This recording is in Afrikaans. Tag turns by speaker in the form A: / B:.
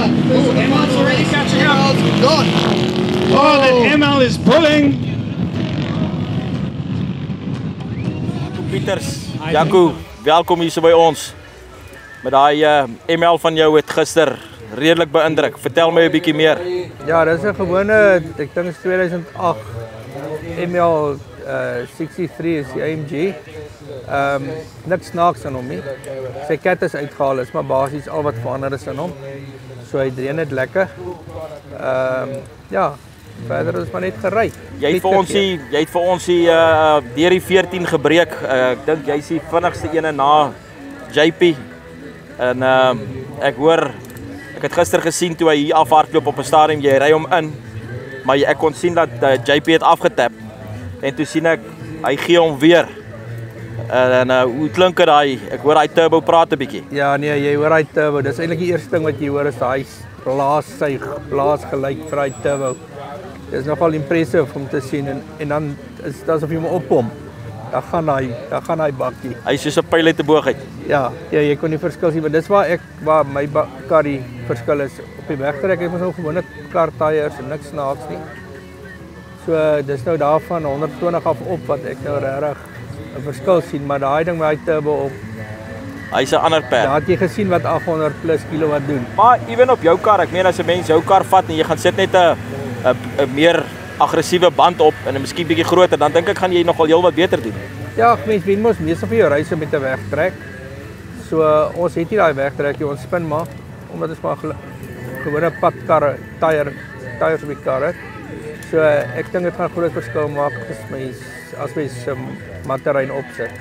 A: ML's already catching up.
B: Gone.
A: Oh, that ML is pulling.
C: Pieters, Jaco, welkom hier so by ons. Met daai ML van jou het gister redelik beïndruk. Vertel my 'n bietjie meer.
B: Ja, dis 'n gewone, ek dink is 2008 ML 63 is die AMG. Niks snaaks aan hom nie. Sy kat is uitgehaal, is maar basies al wat verander is aan hom. So hy drein dit lekker. Ja, verder is maar net gery.
C: Jy het vir ons die deur die 14 gebreek. Ek dink jy's die vinnigste ene na JP. En ek hoor ek het gister gesien toe hy hier afhardloop op 'n stadium, jy ry hom in, maar ek kon sien dat JP het afgetap. En toe sien ek hy gee hom weer. En hoe klink dit daai? Ek hoor hy turbo praat 'n bietjie.
B: Ja, nee, jy hoor hy turbo. Dis eintlik die eerste ding wat jy hoor is daai blaasgeluid vir hy turbo. Dit is nogal impressive om te sien en dan is dit asof jy hom oppomp. Dan gaan hy bakkie.
C: Hy is soos 'n pyl uit 'n boog uit.
B: Ja, jy kon nie verskil sien, maar dis waar my kar die verskil is. Op die wegtrek ek mos nou gewone kar tyres en niks snaaks nie. So dis nou daarvan 120 af op wat ek nou regtig 'n verskil sien, maar daai ding met hy turbo op.
C: Hy's 'n ander perd.
B: Ja, het jy gesien wat 800 plus kilowatt doen?
C: Maar ewen op jou kar, ek meen as 'n mens jou kar vat en jy gaan sit net 'n meer aggressiewe band op en 'n miskien bietjie groter, dan dink ek gaan jy nogal heelwat beter doen.
B: Ja, mens wen mos meeste van jou reise met 'n wegtrek. So ons het nie daai wegtrekkie, ons spin maar omdat ons maar gewone padkarre, tyres op die kar het. So ek dink dit gaan groot verskil maak as mens materiaal opsit.